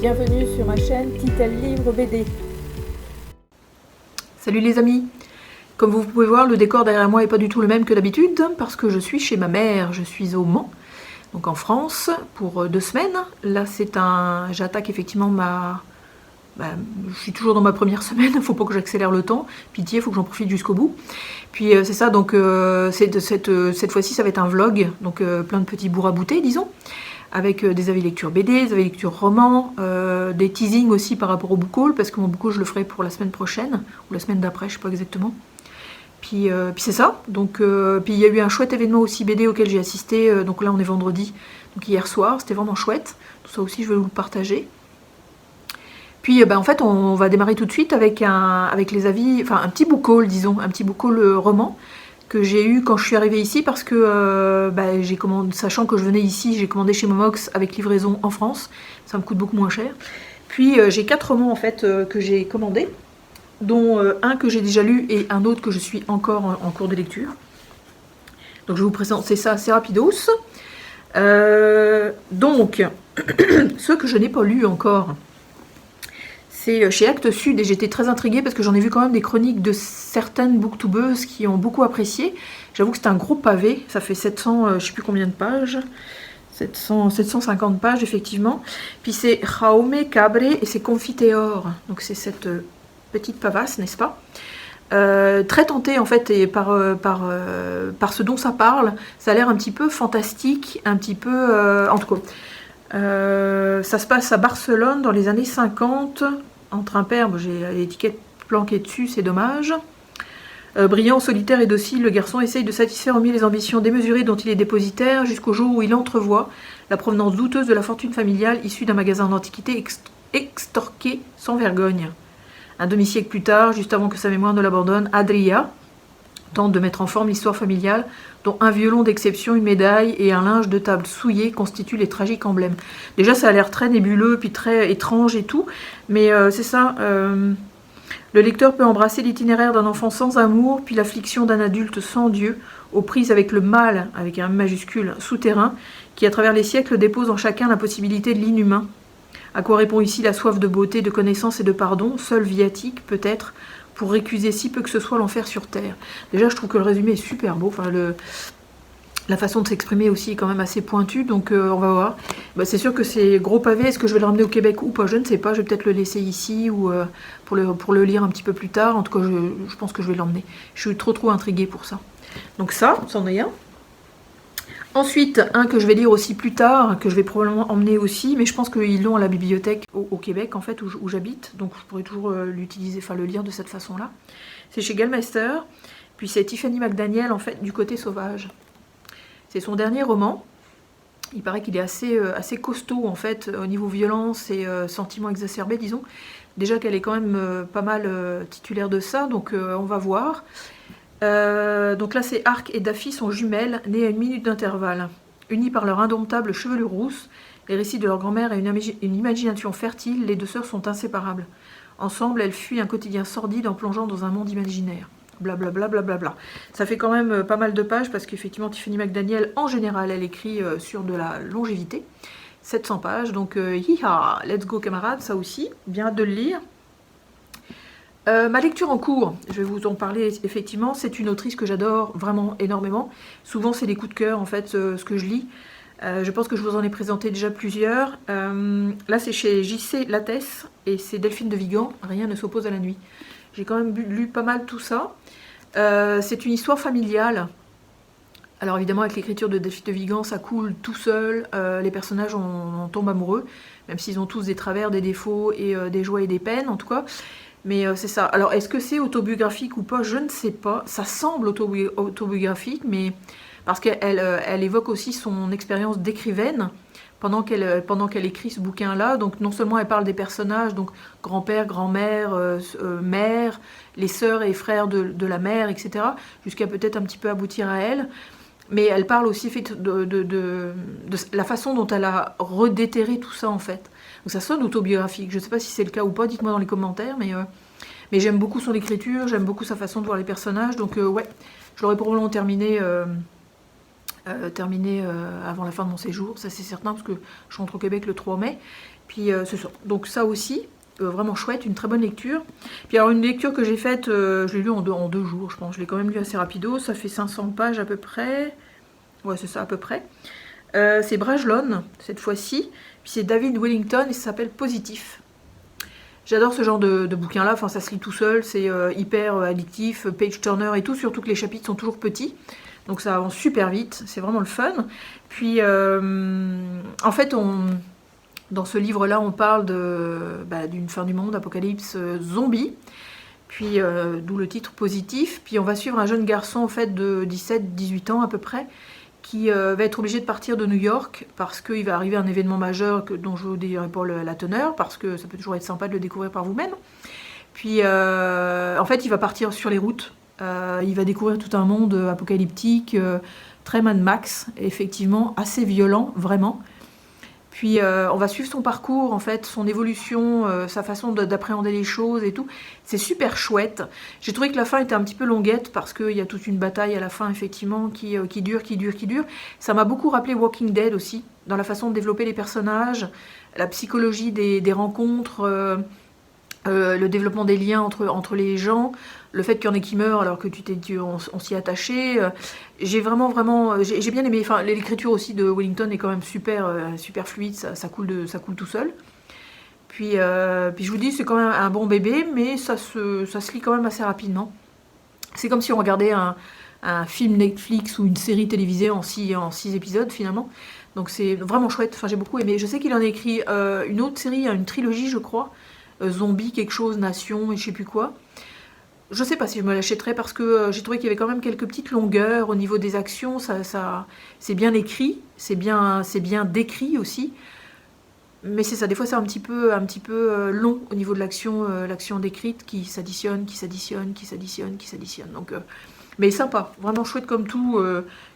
bienvenue sur ma chaîne Titel Livre BD. Salut les amis! Comme vous pouvez voir, le décor derrière moi n'est pas du tout le même que d'habitude parce que je suis chez ma mère, je suis au Mans, donc en France, pour 2 semaines. Là j'attaque effectivement je suis toujours dans ma première semaine, il ne faut pas que j'accélère le temps, pitié, il faut que j'en profite jusqu'au bout. Puis c'est ça, donc cette fois-ci ça va être un vlog, donc plein de petits bourrs à bouter, disons, avec des avis lecture BD, des avis lecture romans, des teasings aussi par rapport au book haul, parce que mon book haul je le ferai pour la semaine prochaine, ou la semaine d'après, je sais pas exactement. Puis c'est ça, donc puis il y a eu un chouette événement aussi BD auquel j'ai assisté, donc là on est vendredi, donc hier soir, c'était vraiment chouette, tout ça aussi je vais vous le partager. Puis en fait on va démarrer tout de suite avec les avis, enfin un petit book haul disons, un petit book haul roman que j'ai eu quand je suis arrivée ici parce que j'ai commandé, sachant que je venais ici, j'ai commandé chez Momox avec livraison en France, ça me coûte beaucoup moins cher. Puis j'ai 4 romans en fait que j'ai commandés, dont un que j'ai déjà lu et un autre que je suis encore en cours de lecture. Donc je vais vous présenter ça assez rapidos. Donc, ceux que je n'ai pas lus encore, c'est chez Actes Sud et j'étais très intriguée parce que j'en ai vu quand même des chroniques de certaines booktubeuses qui ont beaucoup apprécié. J'avoue que c'est un gros pavé, ça fait 700, je sais plus combien de pages, 750 pages effectivement. Puis c'est Jaume Cabre et c'est Confiteor, donc c'est cette petite pavasse, n'est-ce pas? Très tentée en fait et par ce dont ça parle, ça a l'air un petit peu fantastique, un petit peu... en tout cas, ça se passe à Barcelone dans les années 50, entre un père, j'ai l'étiquette planquée dessus, c'est dommage. Brillant, solitaire et docile, le garçon essaye de satisfaire au mieux les ambitions démesurées dont il est dépositaire jusqu'au jour où il entrevoit la provenance douteuse de la fortune familiale issue d'un magasin d'antiquités extorqué sans vergogne. Un demi-siècle plus tard, juste avant que sa mémoire ne l'abandonne, Adria tente de mettre en forme l'histoire familiale, dont un violon d'exception, une médaille et un linge de table souillé constituent les tragiques emblèmes. Déjà, ça a l'air très nébuleux, puis très étrange et tout, mais c'est ça. Le lecteur peut embrasser l'itinéraire d'un enfant sans amour, puis l'affliction d'un adulte sans Dieu, aux prises avec le mal, avec un majuscule, souterrain, qui à travers les siècles dépose en chacun la possibilité de l'inhumain. À quoi répond ici la soif de beauté, de connaissance et de pardon, seule viatique peut-être, pour récuser si peu que ce soit l'enfer sur terre. Déjà, je trouve que le résumé est super beau. Enfin, la façon de s'exprimer aussi est quand même assez pointue, donc on va voir. C'est sûr que c'est gros pavé. Est-ce que je vais le ramener au Québec ou pas? Je ne sais pas. Je vais peut-être le laisser ici ou pour le lire un petit peu plus tard. En tout cas, je pense que je vais l'emmener. Je suis trop intriguée pour ça. Donc ça, c'en est un. Ensuite, un que je vais lire aussi plus tard, que je vais probablement emmener aussi, mais je pense qu'ils l'ont à la bibliothèque au Québec, en fait, où j'habite, donc je pourrais toujours l'utiliser, enfin le lire de cette façon-là. C'est chez Gallmeister, puis c'est Tiffany McDaniel, en fait, du côté sauvage. C'est son dernier roman. Il paraît qu'il est assez costaud, en fait, au niveau violence et sentiments exacerbés, disons. Déjà qu'elle est quand même pas mal titulaire de ça, donc on va voir. Donc là, c'est Arc et Daffy sont jumelles, nées à 1 minute d'intervalle. Unies par leur indomptable chevelure rousse, les récits de leur grand-mère et une imagination fertile, les 2 sœurs sont inséparables. Ensemble, elles fuient un quotidien sordide en plongeant dans un monde imaginaire. Blablabla. Bla bla bla. Ça fait quand même pas mal de pages parce qu'effectivement, Tiffany McDaniel, en général, elle écrit sur de la longévité. 700 pages, donc hiha, let's go camarades, ça aussi, bien hâte de le lire. Ma lecture en cours, je vais vous en parler effectivement, c'est une autrice que j'adore vraiment énormément. Souvent c'est des coups de cœur en fait ce que je lis. Je pense que je vous en ai présenté déjà plusieurs. Là c'est chez JC Lattès et c'est Delphine de Vigan, Rien ne s'oppose à la nuit. J'ai quand même lu pas mal tout ça. C'est une histoire familiale. Alors évidemment avec l'écriture de Delphine de Vigan ça coule tout seul, les personnages en tombent amoureux, même s'ils ont tous des travers, des défauts et des joies et des peines en tout cas. Mais c'est ça. Alors, est-ce que c'est autobiographique ou pas? Je ne sais pas. Ça semble autobiographique, mais parce qu'elle évoque aussi son expérience d'écrivaine pendant qu'elle écrit ce bouquin-là. Donc, non seulement elle parle des personnages, donc grand-père, grand-mère, mère, les sœurs et frères de la mère, etc., jusqu'à peut-être un petit peu aboutir à elle. Mais elle parle aussi de la façon dont elle a redéterré tout ça, en fait. Donc ça sonne autobiographique. Je ne sais pas si c'est le cas ou pas, dites-moi dans les commentaires, mais j'aime beaucoup son écriture, j'aime beaucoup sa façon de voir les personnages, donc ouais, je l'aurais probablement terminé terminer avant la fin de mon séjour, ça c'est certain, parce que je rentre au Québec le 3 mai. Puis c'est ça. Donc ça aussi, vraiment chouette, une très bonne lecture. Puis alors une lecture que j'ai faite, je l'ai lu en 2 jours, je pense. Je l'ai quand même lu assez rapido, ça fait 500 pages à peu près. Ouais, c'est ça à peu près. C'est Brajlon, cette fois-ci. Puis c'est David Wellington et ça s'appelle Positif. J'adore ce genre de bouquin-là, enfin ça se lit tout seul, c'est hyper addictif, page turner et tout, surtout que les chapitres sont toujours petits. Donc ça avance super vite, c'est vraiment le fun. Puis en fait, dans ce livre-là, on parle d'une fin du monde, apocalypse zombie. Puis d'où le titre Positif. Puis on va suivre un jeune garçon en fait de 17-18 ans à peu près, qui va être obligé de partir de New York parce qu'il va arriver un événement majeur dont je ne vous dirai pas la teneur, parce que ça peut toujours être sympa de le découvrir par vous-même. Puis en fait, il va partir sur les routes. Il va découvrir tout un monde apocalyptique, très Mad Max, effectivement, assez violent, vraiment. Puis on va suivre son parcours, en fait, son évolution, sa façon d'appréhender les choses et tout. C'est super chouette. J'ai trouvé que la fin était un petit peu longuette parce qu'il y a toute une bataille à la fin, effectivement, qui dure. Ça m'a beaucoup rappelé Walking Dead aussi, dans la façon de développer les personnages, la psychologie des rencontres, le développement des liens entre les gens, le fait qu'il y en ait qui meurent alors que on s'y est attaché. J'ai bien aimé. Enfin, l'écriture aussi de Wellington est quand même super fluide, ça coule tout seul. Puis je vous dis, c'est quand même un bon bébé, mais ça se lit quand même assez rapidement. C'est comme si on regardait un film Netflix ou une série télévisée en 6 épisodes finalement. Donc c'est vraiment chouette. Enfin, j'ai beaucoup aimé. Je sais qu'il en a écrit une autre série, une trilogie, je crois. Zombie quelque chose, Nation et je sais plus quoi. Je sais pas si je me l'achèterais parce que j'ai trouvé qu'il y avait quand même quelques petites longueurs au niveau des actions. Ça c'est bien écrit, c'est bien décrit aussi. Mais c'est ça, des fois c'est un petit peu long au niveau de l'action décrite qui s'additionne. Donc, mais sympa, vraiment chouette comme tout.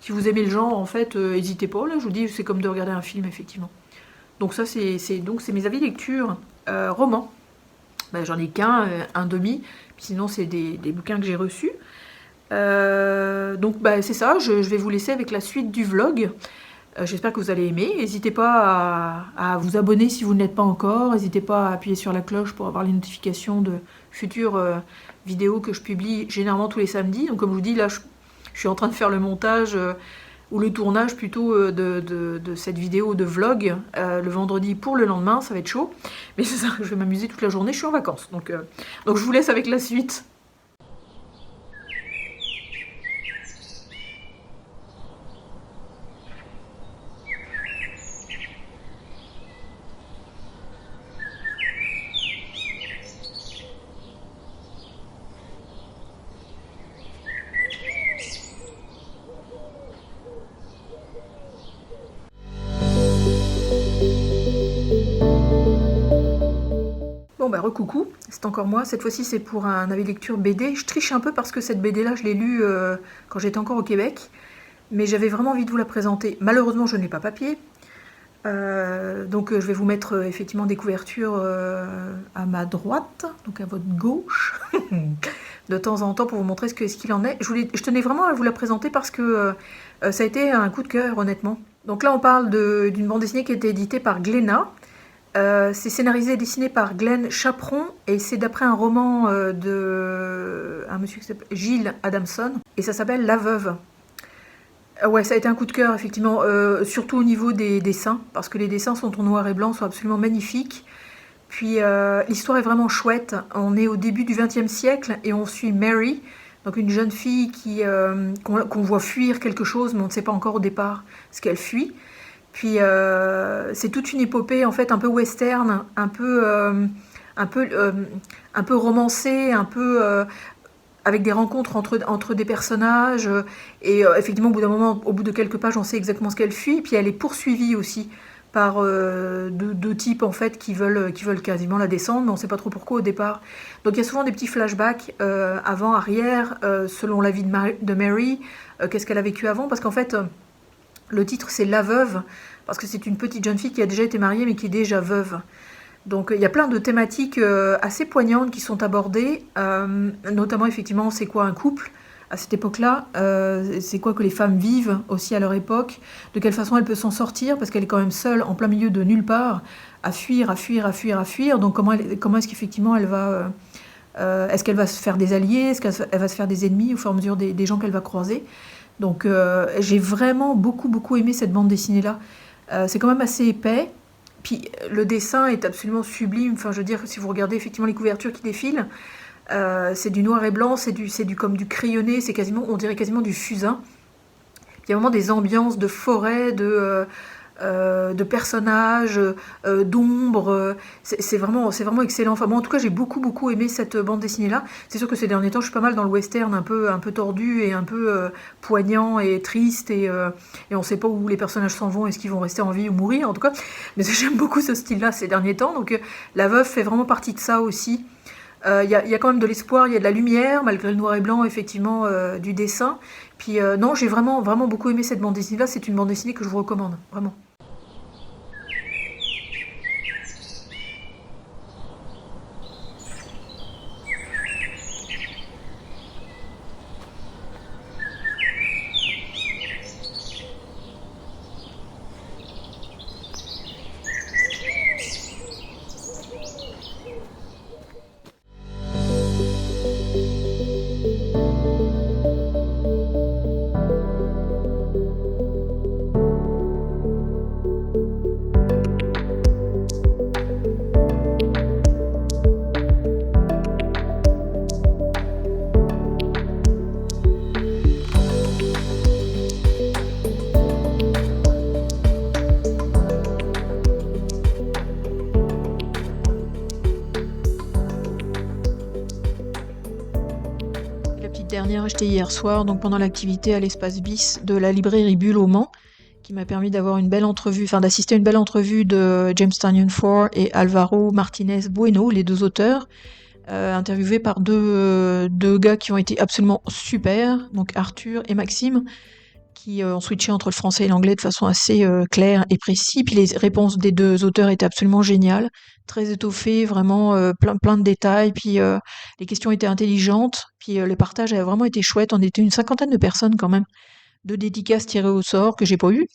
Si vous aimez le genre, en fait, n'hésitez pas. Là, je vous dis, c'est comme de regarder un film, effectivement. Donc ça, c'est mes avis lecture. Romans. Ben, j'en ai qu'un, un demi. Puis sinon, c'est des bouquins que j'ai reçus. Donc ben, c'est ça, je vais vous laisser avec la suite du vlog. J'espère que vous allez aimer. N'hésitez pas à vous abonner si vous ne l'êtes pas encore. N'hésitez pas à appuyer sur la cloche pour avoir les notifications de futures vidéos que je publie généralement tous les samedis. Donc comme je vous dis, là, je suis en train de faire le montage ou le tournage plutôt de cette vidéo de vlog le vendredi pour le lendemain. Ça va être chaud. Mais c'est ça, je vais m'amuser toute la journée. Je suis en vacances. Donc je vous laisse avec la suite. Bon bah recoucou, c'est encore moi, cette fois-ci c'est pour un avis lecture BD. Je triche un peu parce que cette BD là je l'ai lue quand j'étais encore au Québec, mais j'avais vraiment envie de vous la présenter. Malheureusement je ne l'ai pas papier, donc je vais vous mettre effectivement des couvertures à ma droite, donc à votre gauche, de temps en temps pour vous montrer ce qu'il en est. Je tenais vraiment à vous la présenter parce que ça a été un coup de cœur honnêtement. Donc là on parle d'une bande dessinée qui a été éditée par Glénat. C'est scénarisé et dessiné par Glenn Chaperon et c'est d'après un roman de un monsieur qui s'appelle Gilles Adamson et ça s'appelle La Veuve. Ouais, ça a été un coup de cœur effectivement, surtout au niveau des dessins parce que les dessins sont en noir et blanc, sont absolument magnifiques. Puis l'histoire est vraiment chouette. On est au début du XXe siècle et on suit Mary, donc une jeune fille qu'on voit fuir quelque chose, mais on ne sait pas encore au départ ce qu'elle fuit. Puis c'est toute une épopée en fait un peu western, un peu romancée, un peu avec des rencontres entre des personnages. Et effectivement, au bout d'un moment, au bout de quelques pages, on sait exactement ce qu'elle fuit. Puis elle est poursuivie aussi par deux types en fait qui veulent quasiment la descendre, mais on ne sait pas trop pourquoi au départ. Donc il y a souvent des petits flashbacks avant, arrière, selon la vie de Mary, qu'est-ce qu'elle a vécu avant, parce qu'en fait le titre c'est La Veuve, parce que c'est une petite jeune fille qui a déjà été mariée mais qui est déjà veuve. Donc il y a plein de thématiques assez poignantes qui sont abordées, notamment effectivement c'est quoi un couple, à cette époque-là, c'est quoi que les femmes vivent aussi à leur époque, de quelle façon elle peut s'en sortir, parce qu'elle est quand même seule en plein milieu de nulle part, à fuir, à fuir, à fuir, à fuir. Donc comment est-ce qu'effectivement elle va... est-ce qu'elle va se faire des alliés, est-ce qu'elle va se faire des ennemis au fur et à mesure des gens qu'elle va croiser. Donc j'ai vraiment beaucoup aimé cette bande dessinée-là. C'est quand même assez épais. Puis le dessin est absolument sublime. Enfin, je veux dire, si vous regardez effectivement les couvertures qui défilent, c'est du noir et blanc, c'est du comme du crayonné, c'est quasiment, on dirait quasiment du fusain. Il y a vraiment des ambiances de forêt, de personnages, d'ombres. C'est vraiment excellent. Enfin, moi, en tout cas, j'ai beaucoup aimé cette bande dessinée-là. C'est sûr que ces derniers temps, je suis pas mal dans le western, un peu tordu et un peu poignant et triste, et on ne sait pas où les personnages s'en vont, est-ce qu'ils vont rester en vie ou mourir, en tout cas. Mais j'aime beaucoup ce style-là ces derniers temps. Donc, La Veuve fait vraiment partie de ça aussi. Il y a quand même de l'espoir, il y a de la lumière, malgré le noir et blanc, effectivement, du dessin. Puis non, j'ai vraiment beaucoup aimé cette bande dessinée-là. C'est une bande dessinée que je vous recommande, vraiment. Dernière achetée hier soir, donc pendant l'activité à l'espace bis de la librairie Bulle au Mans, qui m'a permis d'avoir une belle entrevue, enfin d'assister à une belle entrevue de James Tynion IV et Alvaro Martinez Bueno, les deux auteurs, interviewés par deux gars qui ont été absolument super, donc Arthur et Maxime, qui ont switché entre le français et l'anglais de façon assez claire et précise. Puis les réponses des deux auteurs étaient absolument géniales, très étoffées, vraiment plein de détails. Puis les questions étaient intelligentes. Puis le partage a vraiment été chouette. On était une 50aine de personnes quand même, de dédicaces tirées au sort que j'ai pas eu.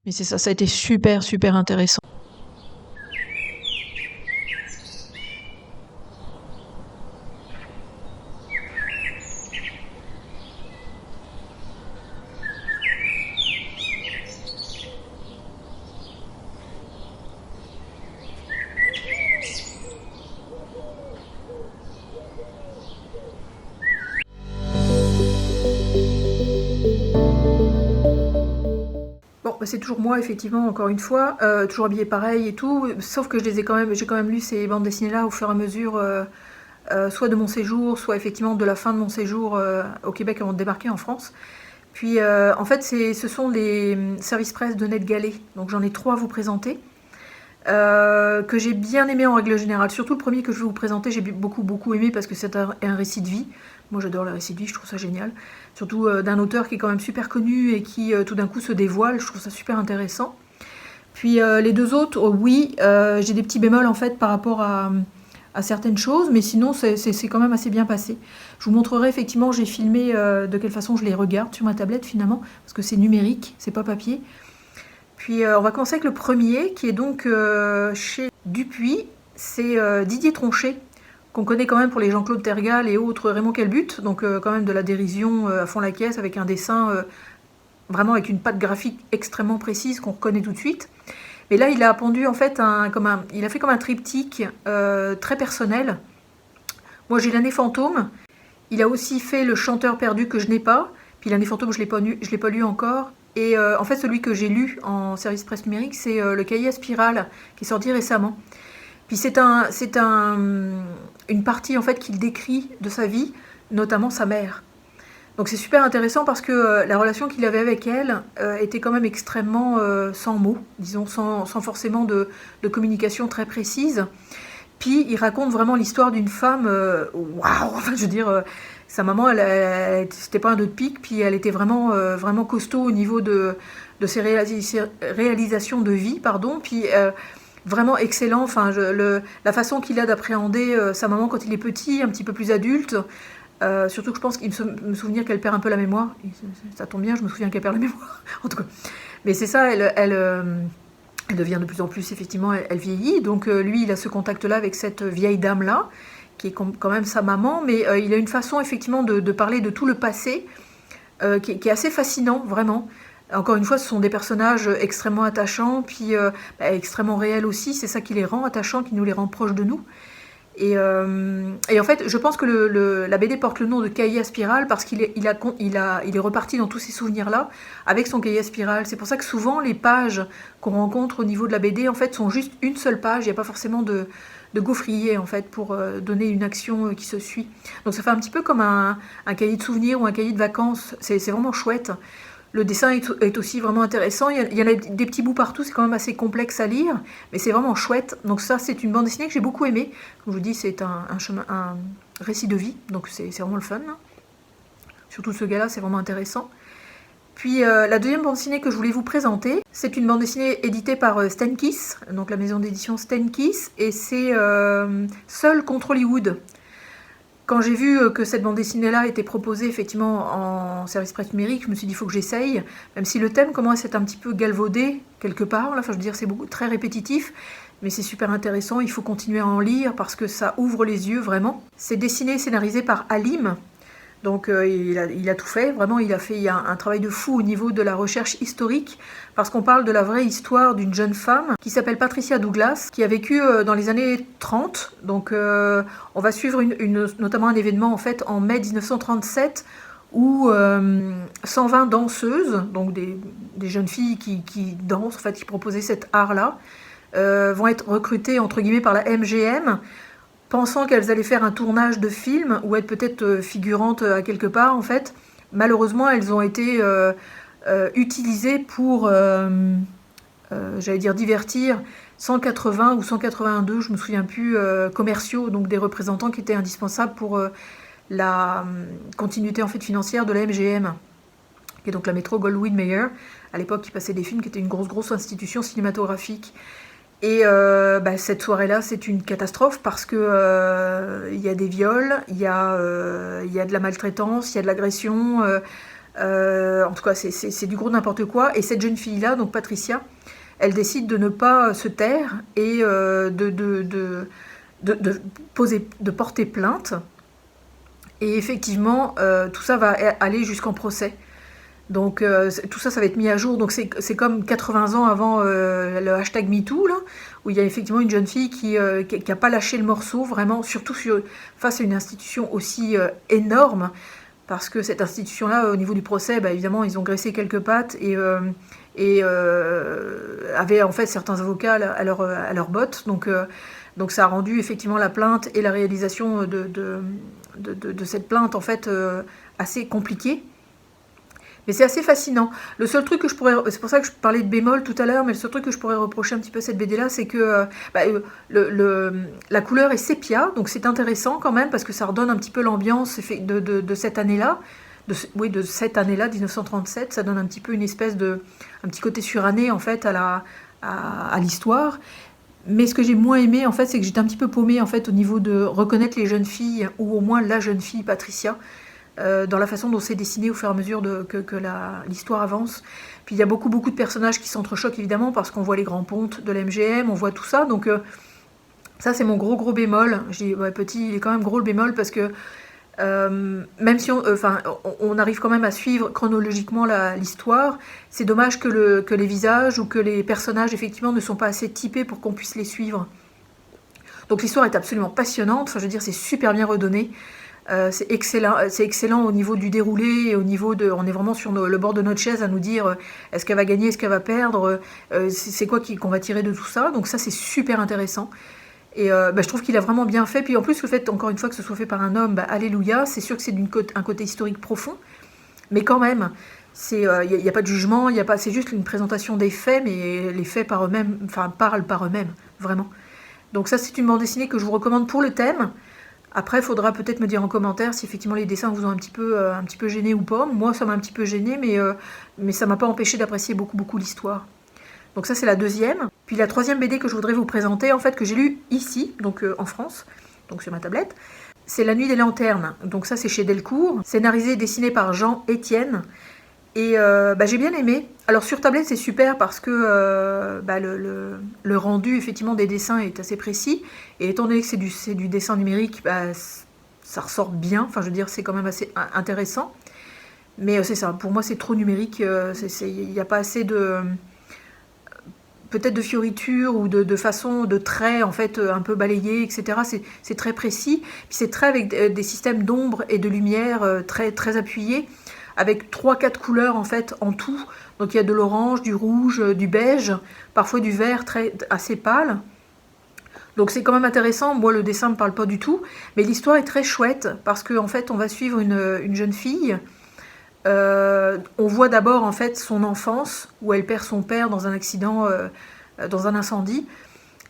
Mais c'est ça, ça a été super intéressant. C'est toujours moi, effectivement, encore une fois, toujours habillée pareil et tout, sauf que j'ai quand même lu ces bandes dessinées-là au fur et à mesure, soit de mon séjour, soit effectivement de la fin de mon séjour au Québec avant de débarquer en France. Puis en fait, ce sont les services presse de Ned Gallet, donc j'en ai 3 à vous présenter, que j'ai bien aimé en règle générale. Surtout le premier que je vais vous présenter, j'ai beaucoup aimé parce que c'est un récit de vie. Moi j'adore les récits de vie, je trouve ça génial. Surtout d'un auteur qui est quand même super connu et qui tout d'un coup se dévoile, je trouve ça super intéressant. Puis les deux autres, oui, j'ai des petits bémols en fait par rapport à certaines choses, mais sinon c'est quand même assez bien passé. Je vous montrerai effectivement, j'ai filmé de quelle façon je les regarde sur ma tablette finalement, parce que c'est numérique, c'est pas papier. Puis on va commencer avec le premier, qui est donc chez Dupuis, c'est Didier Tronchet, qu'on connaît quand même pour les Jean-Claude Tergal et autres Raymond Quel-But, donc quand même de la dérision à fond la caisse, avec un dessin vraiment avec une patte graphique extrêmement précise qu'on reconnaît tout de suite. Mais là, il a pondu en fait il a fait comme un triptyque très personnel. Moi, j'ai l'année fantôme. Il a aussi fait le chanteur perdu que je n'ai pas. Puis l'année fantôme, je l'ai pas lu encore. Et en fait, celui que j'ai lu en service presse numérique, c'est le cahier à spirale qui est sorti récemment. Puis c'est une partie en fait qu'il décrit de sa vie, notamment sa mère. Donc c'est super intéressant parce que la relation qu'il avait avec elle était quand même extrêmement sans mots, disons, sans forcément de communication très précise. Puis il raconte vraiment l'histoire d'une femme, waouh, enfin je veux dire, sa maman, c'était pas un dos de pique, puis elle était vraiment costaud au niveau de ses réalisations de vie, pardon, puis vraiment excellent, enfin la façon qu'il a d'appréhender sa maman quand il est petit, un petit peu plus adulte, Surtout que je pense qu'il me souvenir qu'elle perd un peu la mémoire. Et ça tombe bien, je me souviens qu'elle perd la mémoire, en tout cas. Mais c'est ça, elle devient de plus en plus, effectivement, elle vieillit. Donc lui, il a ce contact-là avec cette vieille dame-là, qui est quand même sa maman, mais il a une façon, effectivement, de parler de tout le passé, qui est assez fascinant, vraiment. Encore une fois, ce sont des personnages extrêmement attachants, puis extrêmement réels aussi. C'est ça qui les rend attachants, qui nous les rend proches de nous. Et en fait, je pense que la BD porte le nom de Cahier à spirale parce qu'il est reparti dans tous ces souvenirs-là avec son cahier à spirale. C'est pour ça que souvent, les pages qu'on rencontre au niveau de la BD, en fait, sont juste une seule page. Il n'y a pas forcément de gaufrier, en fait, pour donner une action qui se suit. Donc ça fait un petit peu comme un cahier de souvenirs ou un cahier de vacances. C'est vraiment chouette. Le dessin est aussi vraiment intéressant. Il y en a des petits bouts partout, c'est quand même assez complexe à lire, mais c'est vraiment chouette. Donc ça, c'est une bande dessinée que j'ai beaucoup aimée. Comme je vous dis, c'est un récit de vie, donc c'est vraiment le fun. Surtout ce gars-là, c'est vraiment intéressant. Puis la deuxième bande dessinée que je voulais vous présenter, c'est une bande dessinée éditée par Stenkiss, donc la maison d'édition Stenkiss, et c'est Seul contre Hollywood. Quand j'ai vu que cette bande dessinée-là était proposée effectivement en service presse numérique, je me suis dit il faut que j'essaye, même si le thème commence à être un petit peu galvaudé quelque part, là, enfin, je veux dire c'est très répétitif, mais c'est super intéressant, il faut continuer à en lire parce que ça ouvre les yeux vraiment. C'est dessiné et scénarisé par Halim, donc il a tout fait, vraiment il a fait un travail de fou au niveau de la recherche historique, parce qu'on parle de la vraie histoire d'une jeune femme qui s'appelle Patricia Douglas, qui a vécu dans les années 30, donc on va suivre notamment un événement en fait en mai 1937, où 120 danseuses, donc des jeunes filles qui dansent, en fait, qui proposaient cet art-là, vont être recrutées entre guillemets par la MGM, pensant qu'elles allaient faire un tournage de film ou être peut-être figurantes à quelque part, en fait. Malheureusement, elles ont été utilisées pour, j'allais dire, divertir 180 ou 182, je me souviens plus, commerciaux, donc des représentants qui étaient indispensables pour la continuité en fait financière de la MGM, qui est donc la Metro-Goldwyn-Mayer, à l'époque qui passait des films, qui était une grosse institution cinématographique. Et cette soirée-là, c'est une catastrophe parce que y a des viols, il y a de la maltraitance, il y a de l'agression, en tout cas c'est du gros n'importe quoi. Et cette jeune fille-là, donc Patricia, elle décide de ne pas se taire et de porter plainte. Et effectivement, tout ça va aller jusqu'en procès. Donc tout ça, ça va être mis à jour. Donc c'est comme 80 ans avant le hashtag MeToo, là, où il y a effectivement une jeune fille qui a pas lâché le morceau, vraiment, surtout face à une institution aussi énorme, parce que cette institution-là, au niveau du procès, évidemment, ils ont graissé quelques pattes et avaient en fait certains avocats à leur botte. Donc ça a rendu effectivement la plainte et la réalisation de cette plainte en fait assez compliquée. Mais c'est assez fascinant. Le seul truc que je pourrais... C'est pour ça que je parlais de bémol tout à l'heure, mais le seul truc que je pourrais reprocher un petit peu à cette BD-là, c'est que la couleur est sépia, donc c'est intéressant quand même, parce que ça redonne un petit peu l'ambiance de cette année-là. De cette année-là, 1937, ça donne un petit peu une espèce un petit côté suranné, en fait, à l'histoire. Mais ce que j'ai moins aimé, en fait, c'est que j'étais un petit peu paumée, en fait, au niveau de reconnaître les jeunes filles, ou au moins la jeune fille, Patricia, dans la façon dont c'est dessiné au fur et à mesure que l'histoire avance. Puis il y a beaucoup de personnages qui s'entrechoquent évidemment parce qu'on voit les grands pontes de la MGM, on voit tout ça, donc ça c'est mon gros bémol. Je dis petit, il est quand même gros le bémol parce que même si on arrive quand même à suivre chronologiquement l'histoire, c'est dommage que les visages ou que les personnages effectivement ne sont pas assez typés pour qu'on puisse les suivre. Donc l'histoire est absolument passionnante, enfin je veux dire c'est super bien redonné. C'est excellent au niveau du déroulé, et au niveau on est vraiment sur le bord de notre chaise à nous dire est-ce qu'elle va gagner, est-ce qu'elle va perdre, c'est quoi qu'on va tirer de tout ça. Donc ça c'est super intéressant. Et je trouve qu'il a vraiment bien fait. Puis en plus le fait encore une fois que ce soit fait par un homme, alléluia, c'est sûr que c'est un côté historique profond, mais quand même il n'y a pas de jugement, c'est juste une présentation des faits, mais les faits par eux-mêmes, parlent par eux-mêmes, vraiment. Donc ça c'est une bande dessinée que je vous recommande pour le thème. Après, il faudra peut-être me dire en commentaire si effectivement les dessins vous ont un petit peu gêné ou pas. Moi, ça m'a un petit peu gêné, mais ça m'a pas empêché d'apprécier beaucoup l'histoire. Donc ça, c'est la deuxième. Puis la troisième BD que je voudrais vous présenter, en fait, que j'ai lue ici, donc en France, donc sur ma tablette, c'est La Nuit des Lanternes, donc ça c'est chez Delcourt, scénarisé et dessiné par Jean Etienne. Et j'ai bien aimé. Alors sur tablette c'est super parce que le rendu effectivement des dessins est assez précis. Et étant donné que c'est du dessin numérique, ça ressort bien. Enfin je veux dire c'est quand même assez intéressant. Mais c'est ça, pour moi c'est trop numérique. Il n'y a pas assez de... peut-être de fioritures ou de façon de traits en fait un peu balayés, etc. C'est très précis. Puis c'est très avec des systèmes d'ombre et de lumière très, très appuyés, avec 3-4 couleurs en fait en tout. Donc il y a de l'orange, du rouge, du beige, parfois du vert assez pâle. Donc c'est quand même intéressant. Moi le dessin ne me parle pas du tout, mais l'histoire est très chouette parce qu'en fait on va suivre une jeune fille. On voit d'abord en fait son enfance où elle perd son père dans un accident, dans un incendie.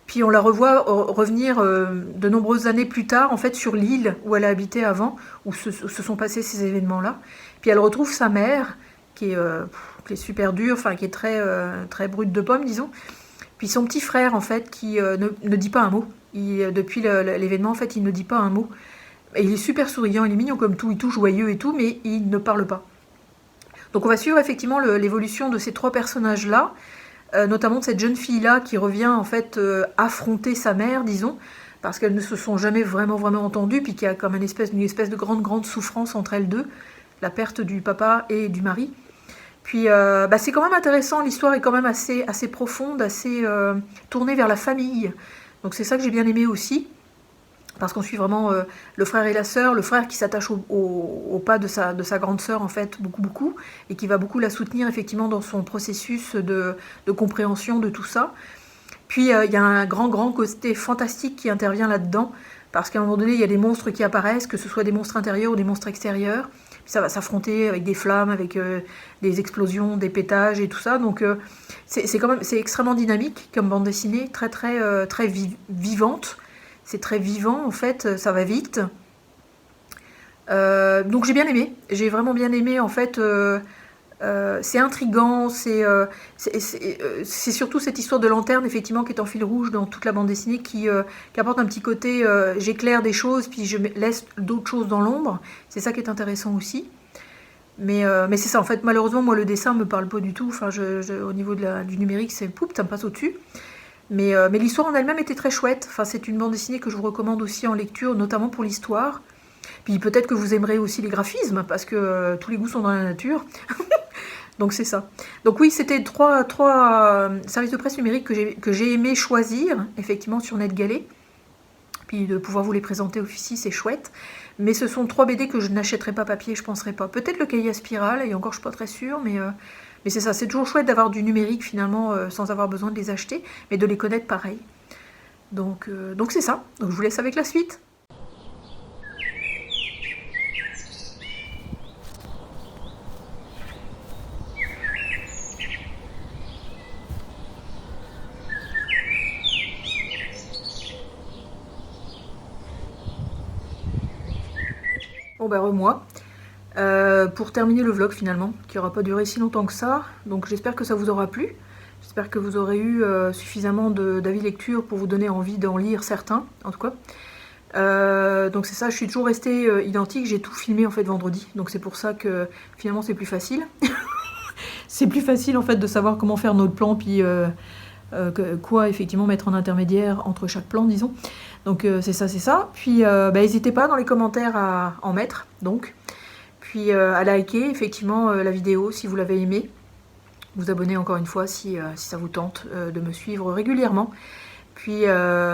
Puis on la revoit revenir de nombreuses années plus tard en fait sur l'île où elle a habité avant, où se sont passés ces événements-là. Puis elle retrouve sa mère qui est super dure, enfin qui est très brute de pomme disons. Puis son petit frère en fait qui ne dit pas un mot. Depuis l'événement en fait il ne dit pas un mot. Et il est super souriant, il est mignon comme tout, il est tout joyeux et tout, mais il ne parle pas. Donc on va suivre effectivement l'évolution de ces 3 personnages-là, notamment de cette jeune fille-là qui revient en fait affronter sa mère, disons, parce qu'elles ne se sont jamais vraiment entendues, puis qu'il y a comme une espèce de grande souffrance entre elles deux, la perte du papa et du mari. Puis c'est quand même intéressant, l'histoire est quand même assez profonde, assez tournée vers la famille. Donc c'est ça que j'ai bien aimé aussi. Parce qu'on suit vraiment le frère et la sœur, le frère qui s'attache au pas de sa grande sœur en fait, beaucoup, et qui va beaucoup la soutenir effectivement dans son processus de compréhension de tout ça. Puis il y a un grand côté fantastique qui intervient là-dedans, parce qu'à un moment donné il y a des monstres qui apparaissent, que ce soit des monstres intérieurs ou des monstres extérieurs. Puis ça va s'affronter avec des flammes, avec des explosions, des pétages et tout ça. Donc c'est extrêmement dynamique comme bande dessinée, très vivante. C'est très vivant en fait, ça va vite. Donc j'ai bien aimé, j'ai vraiment bien aimé en fait. C'est intriguant, c'est surtout cette histoire de lanterne effectivement qui est en fil rouge dans toute la bande dessinée qui apporte un petit côté j'éclaire des choses puis je laisse d'autres choses dans l'ombre. C'est ça qui est intéressant aussi. Mais c'est ça en fait, malheureusement moi le dessin me parle pas du tout. Enfin au niveau du numérique c'est poup, ça me passe au-dessus. Mais l'histoire en elle-même était très chouette. Enfin, c'est une bande dessinée que je vous recommande aussi en lecture, notamment pour l'histoire. Puis peut-être que vous aimerez aussi les graphismes, parce que tous les goûts sont dans la nature. Donc c'est ça. Donc oui, c'était trois services de presse numérique que j'ai aimé choisir, effectivement, sur NetGalley. Puis de pouvoir vous les présenter ici, c'est chouette. Mais ce sont 3 BD que je n'achèterai pas papier, je ne penserai pas. Peut-être le cahier à spirale, et encore je ne suis pas très sûre, mais c'est ça, c'est toujours chouette d'avoir du numérique finalement sans avoir besoin de les acheter, mais de les connaître pareil. Donc c'est ça, donc je vous laisse avec la suite. Bon moi. Pour terminer le vlog finalement, qui n'aura pas duré si longtemps que ça, donc j'espère que ça vous aura plu, j'espère que vous aurez eu suffisamment d'avis lecture pour vous donner envie d'en lire certains, en tout cas. Donc c'est ça, je suis toujours restée identique, j'ai tout filmé en fait vendredi, donc c'est pour ça que finalement c'est plus facile. C'est plus facile en fait de savoir comment faire notre plan, puis quoi effectivement mettre en intermédiaire entre chaque plan, disons. Donc c'est ça. Puis n'hésitez pas dans les commentaires à en mettre, donc. Puis à liker effectivement la vidéo si vous l'avez aimée. Vous abonner encore une fois si ça vous tente de me suivre régulièrement. Puis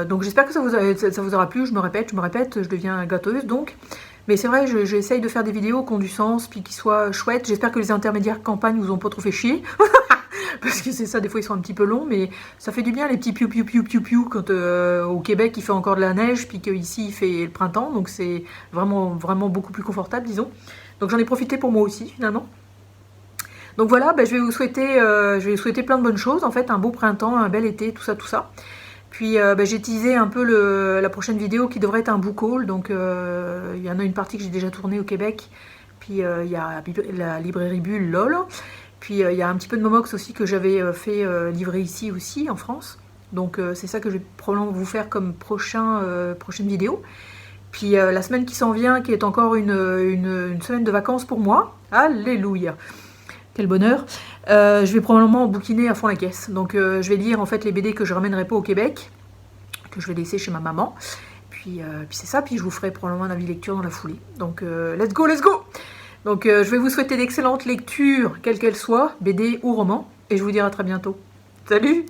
donc j'espère que ça vous aura plu, je me répète, je deviens gâteuse donc. Mais c'est vrai, j'essaye de faire des vidéos qui ont du sens, puis qui soient chouettes. J'espère que les intermédiaires campagne vous ont pas trop fait chier. Parce que c'est ça, des fois ils sont un petit peu longs, mais ça fait du bien les petits piou quand au Québec il fait encore de la neige, puis qu'ici il fait le printemps, donc c'est vraiment beaucoup plus confortable, disons. Donc j'en ai profité pour moi aussi finalement. Donc voilà, je vais vous souhaiter plein de bonnes choses, en fait, un beau printemps, un bel été, tout ça. Puis j'ai teasé un peu la prochaine vidéo qui devrait être un book haul, donc il y en a une partie que j'ai déjà tournée au Québec, puis il y a la librairie Bulle, lol. Puis il y a un petit peu de Momox aussi que j'avais fait livrer ici aussi en France. Donc c'est ça que je vais probablement vous faire comme prochaine vidéo. Puis la semaine qui s'en vient, qui est encore une semaine de vacances pour moi. Alléluia. Quel bonheur. Je vais probablement bouquiner à fond la caisse. Donc je vais lire en fait les BD que je ramènerai pas au Québec, que je vais laisser chez ma maman. Puis c'est ça, puis je vous ferai probablement un avis lecture dans la foulée. Donc let's go, let's go. Donc je vais vous souhaiter d'excellentes lectures, quelles qu'elles soient, BD ou romans, et je vous dis à très bientôt. Salut!